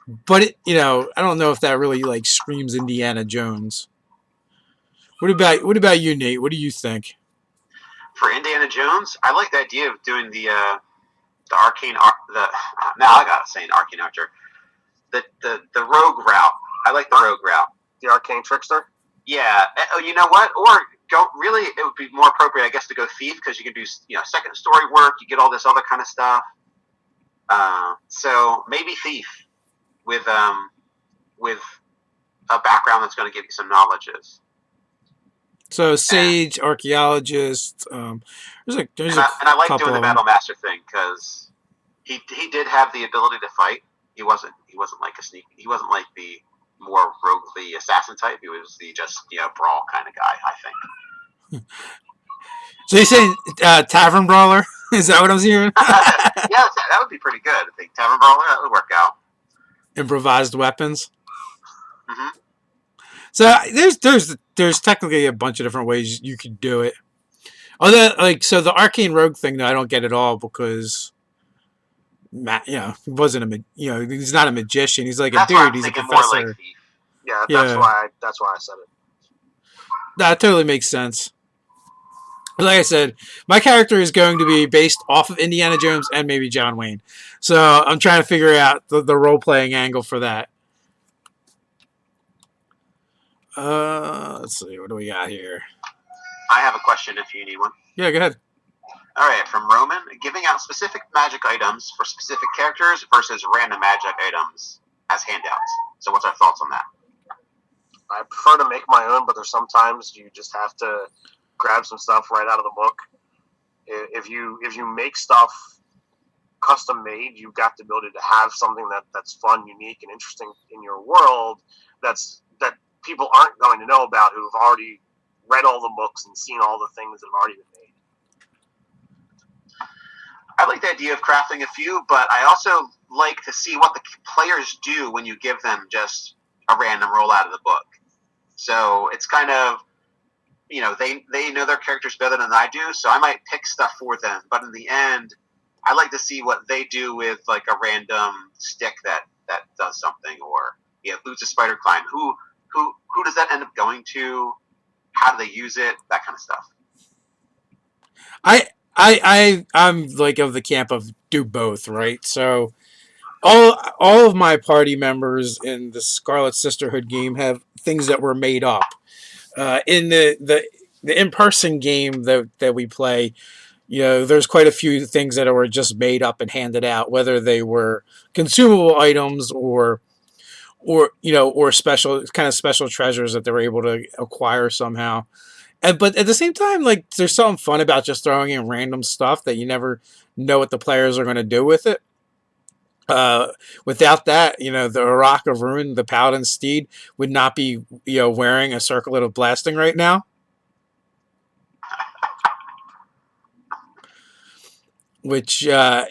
But I don't know if that really like screams Indiana Jones. What about you, Nate? What do you think? for Indiana Jones, I like the idea of doing the arcane now I gotta say an arcane archer, the rogue route. I like the rogue route. The arcane trickster. Yeah. Oh, you know what? Or go really. It would be more appropriate, I guess, to go thief because you can do second story work. You get all this other kind of stuff. So maybe thief with a background that's going to give you some knowledges. So sage, archaeologist. There's a And I like couple doing the of them. battle master thing because he did have the ability to fight. He wasn't like a sneak. He wasn't like the more roguely assassin type. He was the just brawl kind of guy, I think. So you saying tavern brawler? Is that what I'm hearing? Yeah, that would be pretty good. I think tavern brawler, that would work out. Improvised weapons. Mm-hmm. So there's technically a bunch of different ways you could do it. Although, so the arcane rogue thing, though, I don't get at all because he wasn't he's not a magician. He's like That's a why dude. I'm He's a thinking more professor. like thief. Yeah, Yeah. that's why I said it. That totally makes sense. Like I said, my character is going to be based off of Indiana Jones and maybe John Wayne. So I'm trying to figure out the role playing angle for that. Let's see. What do we got here? I have a question if you need one. Yeah, go ahead. All right, from Roman, giving out specific magic items for specific characters versus random magic items as handouts. So what's our thoughts on that? I prefer to make my own, but there's sometimes you just have to grab some stuff right out of the book. If you make stuff custom made, you've got the ability to have something that's fun, unique, and interesting in your world that people aren't going to know about who've already read all the books and seen all the things that have already been made. I like the idea of crafting a few, but I also like to see what the players do when you give them just a random roll out of the book. So it's kind of, they know their characters better than I do, so I might pick stuff for them. But in the end, I like to see what they do with like a random stick that does something, or lose a spider climb. Who does that end up going to? How do they use it? That kind of stuff. I'm like of the camp of do both, right? So all of my party members in the Scarlet Sisterhood game have things that were made up. In the in-person game that we play, there's quite a few things that were just made up and handed out, whether they were consumable items or special kind of special treasures that they were able to acquire somehow. But at the same time, like there's something fun about just throwing in random stuff that you never know what the players are going to do with it. Uh, Without that, the Rock of Ruin, the Paladin Steed, would not be wearing a circlet of blasting right now. Now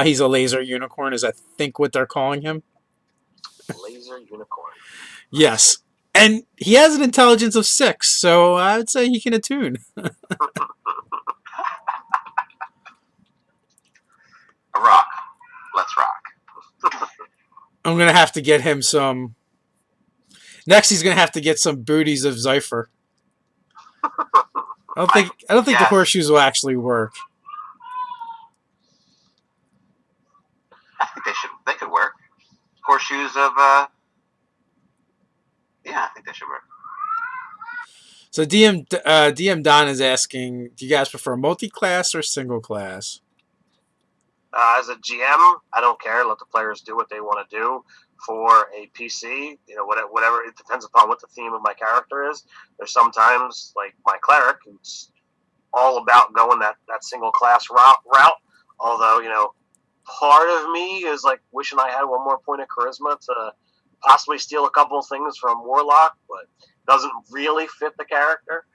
he's a laser unicorn, is I think what they're calling him. Laser unicorn. Yes, and he has an intelligence of 6, so I would say he can attune. A rock. Let's rock. I'm gonna have to get him some. Next, he's gonna have to get some booties of Zypher. I don't think the horseshoes will actually work. I think they could work. Horseshoes of yeah, I think they should work. So DM Don is asking, do you guys prefer multi-class or single class? As a GM, I don't care. Let the players do what they want to do. For a PC, whatever, it depends upon what the theme of my character is. There's sometimes, like my cleric, who's all about going that single class route. Although, part of me is like wishing I had one more point of charisma to possibly steal a couple of things from Warlock, but doesn't really fit the character.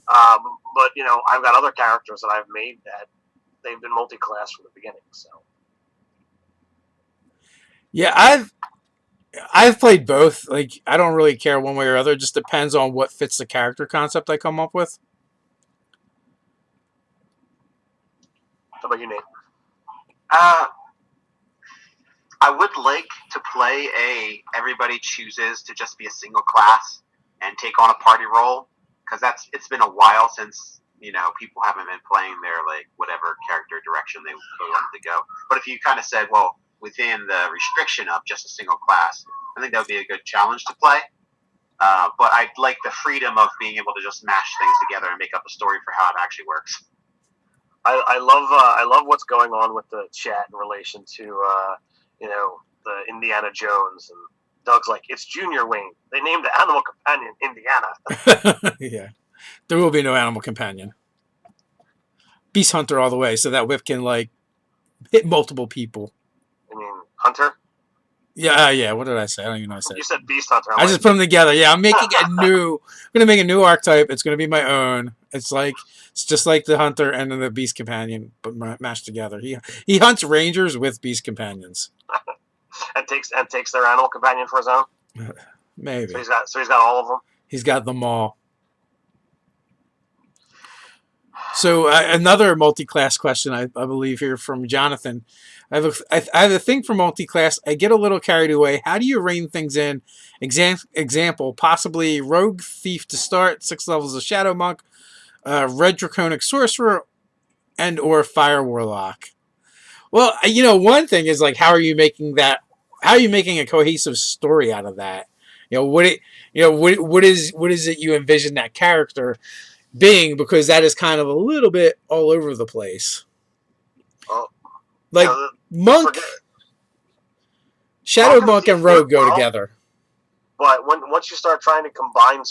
But I've got other characters that I've made that they've been multi-class from the beginning. So yeah, I've played both. Like I don't really care one way or other. It just depends on what fits the character concept I come up with. how about you, Nate? I would like to play everybody chooses to just be a single class and take on a party role, because it's been a while since people haven't been playing their like whatever character direction they wanted to go. But if you kind of said, well, within the restriction of just a single class, I think that would be a good challenge to play. But I'd like the freedom of being able to just mash things together and make up a story for how it actually works. I love what's going on with the chat in relation to the Indiana Jones, and Doug's like, it's Junior Wayne. They named the animal companion Indiana. Yeah, there will be no animal companion. Beast Hunter all the way, so that whip can like hit multiple people. I mean, Hunter. Yeah. What did I say? I don't even know what I said. You said Beast Hunter. I just put them together. Yeah, I'm gonna make a new archetype. It's gonna be my own. It's just like the Hunter and then the Beast Companion, but mashed together. He hunts Rangers with Beast Companions. and takes their animal companion for his own. Maybe. So he's got all of them. He's got them all. So another multi-class question, I believe here from Jonathan. I have a thing for multi-class. I get a little carried away. How do you rein things in? Example, possibly Rogue Thief to start, 6 levels of Shadow Monk, Red Draconic Sorcerer, and or Fire Warlock. Well, one thing is like, how are you making a cohesive story out of that? What is it you envision that character being, because that is kind of a little bit all over the place. Like Monk, Shadow Monk and Rogue go together. But once you start trying to combine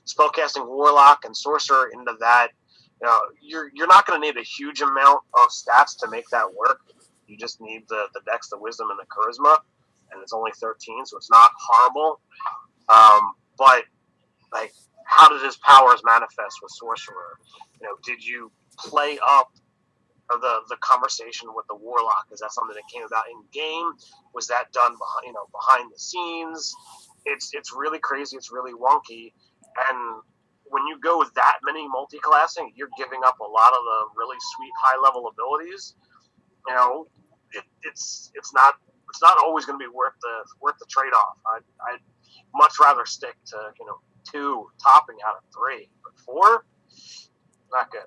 spellcasting Warlock and Sorcerer into that, you're not going to need a huge amount of stats to make that work. You just need the Dex, the Wisdom, and the Charisma, and it's only 13, so it's not horrible. But like, how did his powers manifest with Sorcerer? Did you play up the conversation with the Warlock? Is that something that came about in game? Was that done behind the scenes? It's really crazy. It's really wonky. And when you go with that many multi-classing, you're giving up a lot of the really sweet high-level abilities. It's not always going to be worth the trade-off. I'd much rather stick to 2 topping out of 3, but 4, not good.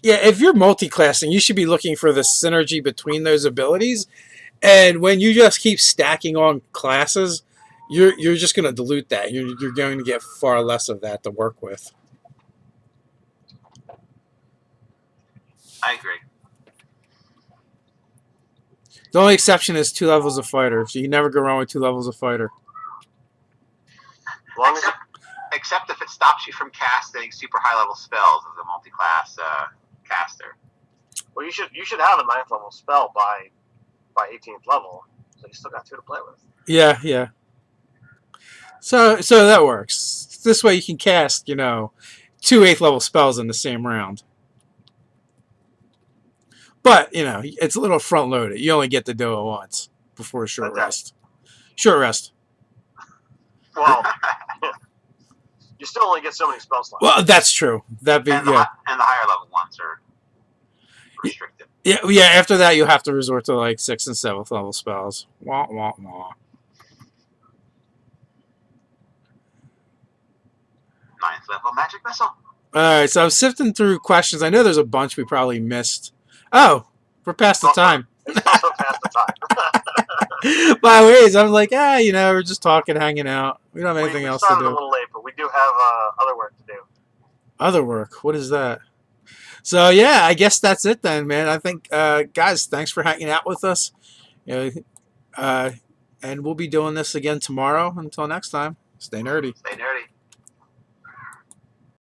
Yeah, if you're multi-classing, you should be looking for the synergy between those abilities. And when you just keep stacking on classes, you're just going to dilute that. You're going to get far less of that to work with. I agree. The only exception is 2 levels of fighter. So you can never go wrong with 2 levels of fighter. As long as Except if it stops you from casting super high level spells as a multi-class caster. well, you should have a 9th level spell by 18th level, so you still got 2 to play with. Yeah, yeah. So that works. This way you can cast, 2 8th level spells in the same round. But, it's a little front loaded. You only get to do it once before a short rest. Short rest. Well, you still only get so many spell slots. Well, that's true. And the higher level ones are restricted. Yeah. After that, you'll have to resort to like 6th and 7th level spells. Wah wah wah. 9th level magic missile. All right, so I'm sifting through questions. I know there's a bunch we probably missed. Oh, we're past the time. It's also past the time. By the ways, I'm like, we're just talking, hanging out. We don't have anything else to started do. a little late, but we do have other work to do. Other work? What is that? So, yeah, I guess that's it then, man. I think, guys, thanks for hanging out with us. And we'll be doing this again tomorrow. Until next time, stay nerdy. Stay nerdy.